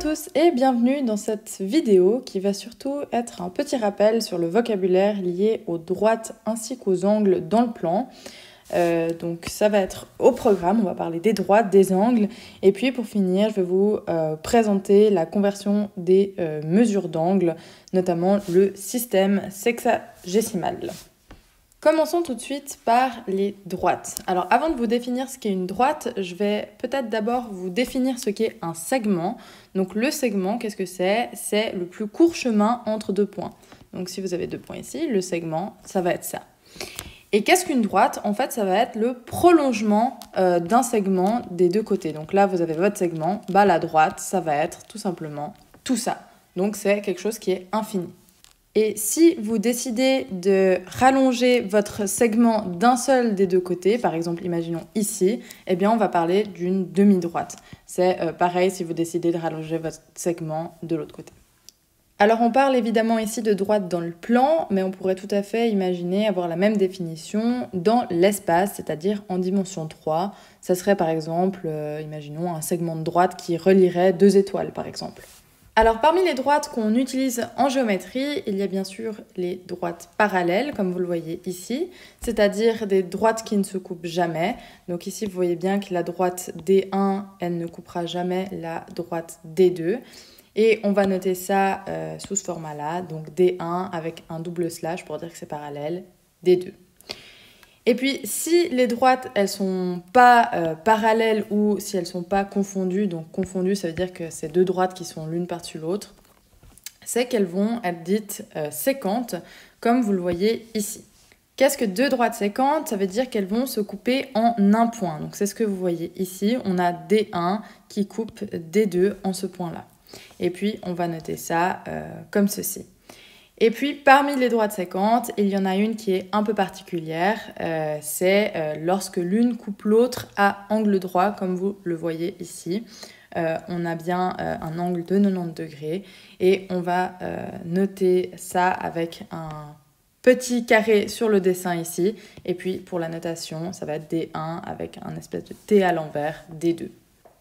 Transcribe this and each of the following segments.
tous et bienvenue dans cette vidéo qui va surtout être un petit rappel sur le vocabulaire lié aux droites ainsi qu'aux angles dans le plan. Donc ça va être au programme, on va parler des droites, des angles et puis pour finir je vais vous présenter la conversion des mesures d'angle, notamment le système sexagésimal. Commençons tout de suite par les droites. Alors avant de vous définir ce qu'est une droite, je vais peut-être d'abord vous définir ce qu'est un segment. Donc le segment, qu'est-ce que c'est? C'est le plus court chemin entre deux points. Donc si vous avez deux points ici, le segment, ça va être ça. Et qu'est-ce qu'une droite? En fait, ça va être le prolongement d'un segment des deux côtés. Donc là, vous avez votre segment, la droite, ça va être tout simplement tout ça. Donc c'est quelque chose qui est infini. Et si vous décidez de rallonger votre segment d'un seul des deux côtés, par exemple, imaginons ici, eh bien on va parler d'une demi-droite. C'est pareil si vous décidez de rallonger votre segment de l'autre côté. Alors on parle évidemment ici de droite dans le plan, mais on pourrait tout à fait imaginer avoir la même définition dans l'espace, c'est-à-dire en dimension 3. Ça serait par exemple, imaginons un segment de droite qui relierait deux étoiles par exemple. Alors parmi les droites qu'on utilise en géométrie, il y a bien sûr les droites parallèles, comme vous le voyez ici, c'est-à-dire des droites qui ne se coupent jamais. Donc ici, vous voyez bien que la droite D1, elle ne coupera jamais la droite D2. Et on va noter ça sous ce format-là, donc D1 avec un double slash pour dire que c'est parallèle, D2. Et puis, si les droites, elles sont pas parallèles ou si elles sont pas confondues, donc confondues, ça veut dire que c'est deux droites qui sont l'une par-dessus l'autre, c'est qu'elles vont être dites sécantes, comme vous le voyez ici. Qu'est-ce que deux droites sécantes? Ça veut dire qu'elles vont se couper en un point. Donc, c'est ce que vous voyez ici. On a D1 qui coupe D2 en ce point-là. Et puis, on va noter ça comme ceci. Et puis, parmi les droites sécantes, il y en a une qui est un peu particulière. C'est lorsque l'une coupe l'autre à angle droit, comme vous le voyez ici. On a bien un angle de 90 degrés. Et on va noter ça avec un petit carré sur le dessin ici. Et puis, pour la notation, ça va être D1 avec un espèce de T à l'envers, D2.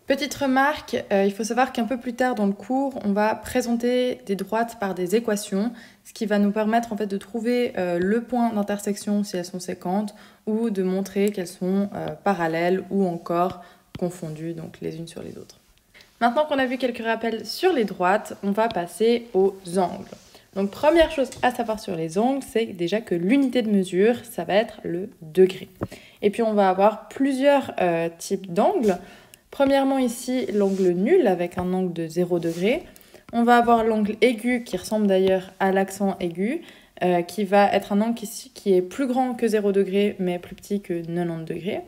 Petite remarque, il faut savoir qu'un peu plus tard dans le cours, on va présenter des droites par des équations, ce qui va nous permettre en fait de trouver le point d'intersection si elles sont sécantes ou de montrer qu'elles sont parallèles ou encore confondues, donc les unes sur les autres. Maintenant qu'on a vu quelques rappels sur les droites, on va passer aux angles. Donc première chose à savoir sur les angles, c'est déjà que l'unité de mesure, ça va être le degré. Et puis on va avoir plusieurs types d'angles. Premièrement ici, l'angle nul avec un angle de 0 degré. On va avoir l'angle aigu qui ressemble d'ailleurs à l'accent aigu, qui va être un angle ici qui est plus grand que 0 degré mais plus petit que 90 degrés.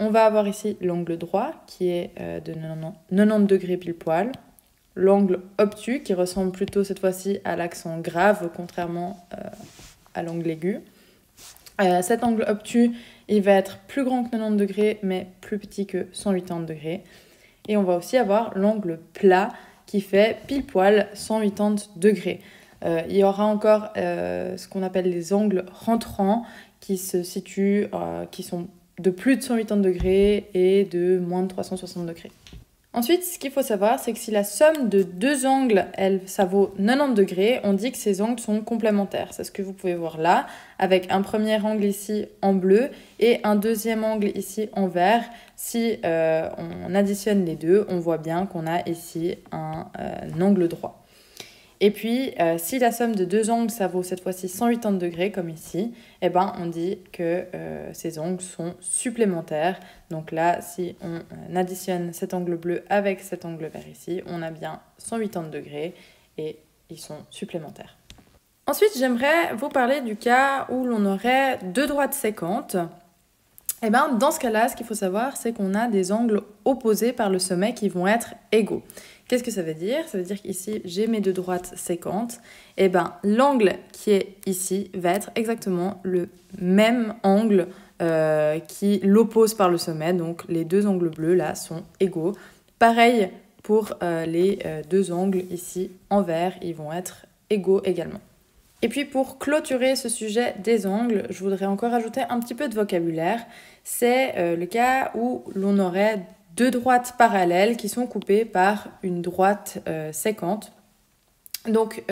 On va avoir ici l'angle droit qui est de 90 degrés pile poil. L'angle obtus qui ressemble plutôt cette fois-ci à l'accent grave contrairement à l'angle aigu. Cet angle obtus, il va être plus grand que 90 degrés, mais plus petit que 180 degrés. Et on va aussi avoir l'angle plat qui fait pile poil 180 degrés. Il y aura encore ce qu'on appelle les angles rentrants qui se situent, qui sont de plus de 180 degrés et de moins de 360 degrés. Ensuite, ce qu'il faut savoir, c'est que si la somme de deux angles, ça vaut 90 degrés, on dit que ces angles sont complémentaires. C'est ce que vous pouvez voir là, avec un premier angle ici en bleu et un deuxième angle ici en vert. Si on additionne les deux, on voit bien qu'on a ici un angle droit. Et puis, si la somme de deux angles, ça vaut cette fois-ci 180 degrés, comme ici, eh ben, on dit que ces angles sont supplémentaires. Donc là, si on additionne cet angle bleu avec cet angle vert ici, on a bien 180 degrés et ils sont supplémentaires. Ensuite, j'aimerais vous parler du cas où l'on aurait deux droites sécantes. Eh ben, dans ce cas-là, ce qu'il faut savoir, c'est qu'on a des angles opposés par le sommet qui vont être égaux. Qu'est-ce que ça veut dire? Ça veut dire qu'ici, j'ai mes deux droites sécantes. Eh ben, l'angle qui est ici va être exactement le même angle qui l'oppose par le sommet. Donc, les deux angles bleus, là, sont égaux. Pareil pour les deux angles ici en vert, ils vont être égaux également. Et puis pour clôturer ce sujet des angles, je voudrais encore ajouter un petit peu de vocabulaire. C'est le cas où l'on aurait deux droites parallèles qui sont coupées par une droite sécante. Donc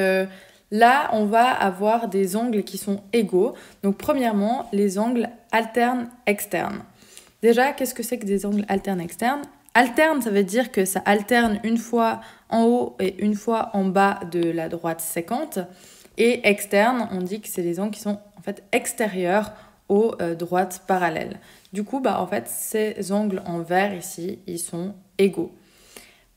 là, on va avoir des angles qui sont égaux. Donc premièrement, les angles alternes externes. Déjà, qu'est-ce que c'est que des angles alternes externes? Alterne, ça veut dire que ça alterne une fois en haut et une fois en bas de la droite sécante. Et externe, on dit que c'est les angles qui sont en fait extérieurs aux droites parallèles. Du coup, en fait, ces angles en vert ici, ils sont égaux.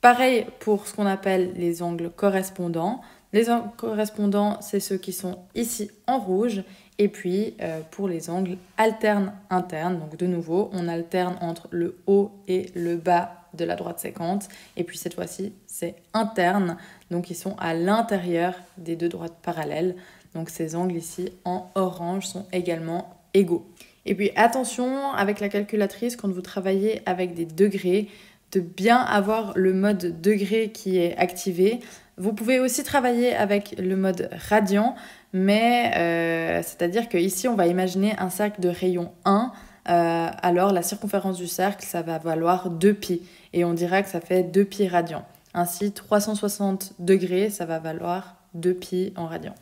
Pareil pour ce qu'on appelle les angles correspondants. Les angles correspondants, c'est ceux qui sont ici en rouge. Et puis, pour les angles alternes internes, donc de nouveau, on alterne entre le haut et le bas de la droite sécante. Et puis cette fois-ci, c'est interne, donc ils sont à l'intérieur des deux droites parallèles. Donc ces angles ici en orange sont également égaux. Et puis attention avec la calculatrice, quand vous travaillez avec des degrés, de bien avoir le mode degré qui est activé. Vous pouvez aussi travailler avec le mode radian, mais c'est-à-dire qu'ici, on va imaginer un cercle de rayon 1. Alors, la circonférence du cercle, ça va valoir 2π. Et on dira que ça fait 2π radians. Ainsi, 360 degrés, ça va valoir 2π en radians.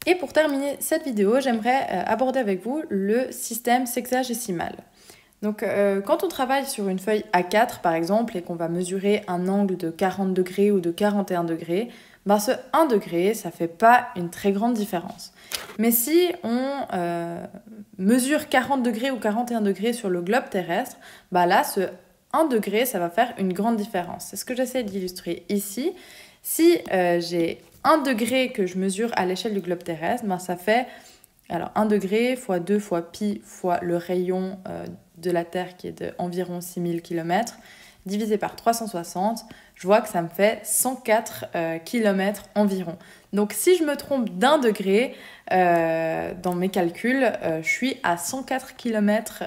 Et pour terminer cette vidéo, j'aimerais aborder avec vous le système sexagésimal. Donc, quand on travaille sur une feuille A4, par exemple, et qu'on va mesurer un angle de 40 degrés ou de 41 degrés, ce 1 degré, ça ne fait pas une très grande différence. Mais si on mesure 40 degrés ou 41 degrés sur le globe terrestre, là, ce 1 degré, ça va faire une grande différence. C'est ce que j'essaie d'illustrer ici. Si j'ai 1 degré que je mesure à l'échelle du globe terrestre, ça fait 1 degré fois 2 fois pi fois le rayon de la Terre qui est d'environ 6000 km, divisé par 360, je vois que ça me fait 104 km environ. Donc si je me trompe d'1 degré dans mes calculs, je suis à 104 km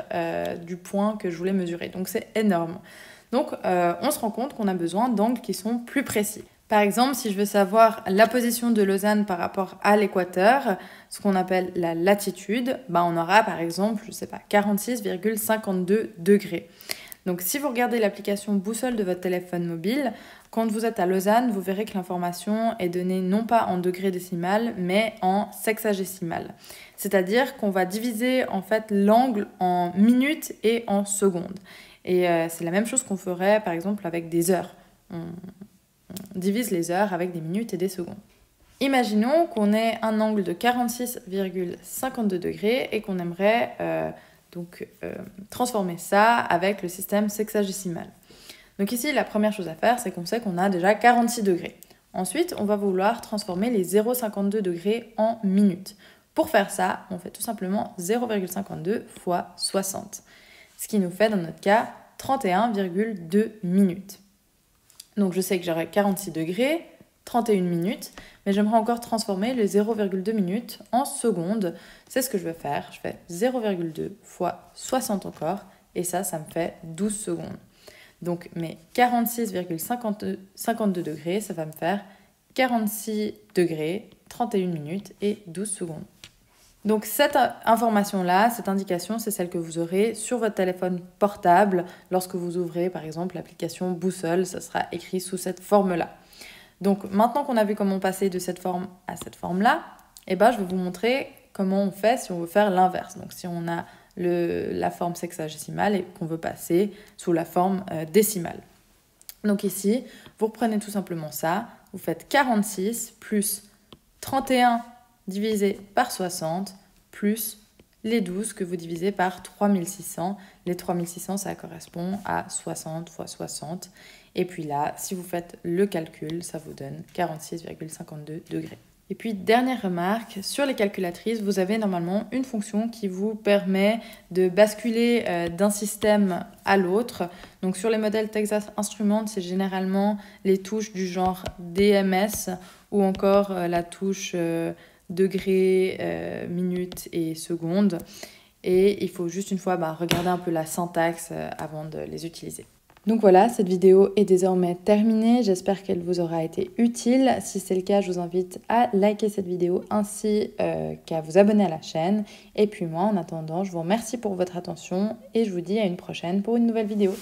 du point que je voulais mesurer. Donc c'est énorme. Donc on se rend compte qu'on a besoin d'angles qui sont plus précis. Par exemple, si je veux savoir la position de Lausanne par rapport à l'équateur, ce qu'on appelle la latitude, on aura par exemple, 46,52 degrés. Donc si vous regardez l'application boussole de votre téléphone mobile, quand vous êtes à Lausanne, vous verrez que l'information est donnée non pas en degrés décimales, mais en sexagésimales. C'est-à-dire qu'on va diviser en fait l'angle en minutes et en secondes. Et c'est la même chose qu'on ferait par exemple avec des heures. On divise les heures avec des minutes et des secondes. Imaginons qu'on ait un angle de 46,52 degrés et qu'on aimerait transformer ça avec le système sexagésimal. Donc ici, la première chose à faire, c'est qu'on sait qu'on a déjà 46 degrés. Ensuite, on va vouloir transformer les 0,52 degrés en minutes. Pour faire ça, on fait tout simplement 0,52 fois 60, ce qui nous fait dans notre cas 31,2 minutes. Donc je sais que j'aurai 46 degrés, 31 minutes, mais j'aimerais encore transformer les 0,2 minutes en secondes. C'est ce que je vais faire. Je fais 0,2 fois 60 encore, et ça me fait 12 secondes. Donc mes 46,52 degrés, ça va me faire 46 degrés, 31 minutes et 12 secondes. Donc cette information-là, cette indication, c'est celle que vous aurez sur votre téléphone portable lorsque vous ouvrez par exemple l'application boussole, ça sera écrit sous cette forme-là. Donc maintenant qu'on a vu comment passer de cette forme à cette forme-là, je vais vous montrer comment on fait si on veut faire l'inverse. Donc si on a la forme sexagésimale et qu'on veut passer sous la forme décimale. Donc ici, vous reprenez tout simplement ça, vous faites 46 plus 31 divisé par 60 plus les 12 que vous divisez par 3600. Les 3600, ça correspond à 60 fois 60. Et puis là, si vous faites le calcul, ça vous donne 46,52 degrés. Et puis, dernière remarque, sur les calculatrices, vous avez normalement une fonction qui vous permet de basculer d'un système à l'autre. Donc sur les modèles Texas Instruments, c'est généralement les touches du genre DMS ou encore la touche degrés, minutes et secondes. Et il faut juste une fois regarder un peu la syntaxe avant de les utiliser. Donc voilà, cette vidéo est désormais terminée. J'espère qu'elle vous aura été utile. Si c'est le cas, je vous invite à liker cette vidéo ainsi qu'à vous abonner à la chaîne. Et puis moi, en attendant, je vous remercie pour votre attention et je vous dis à une prochaine pour une nouvelle vidéo.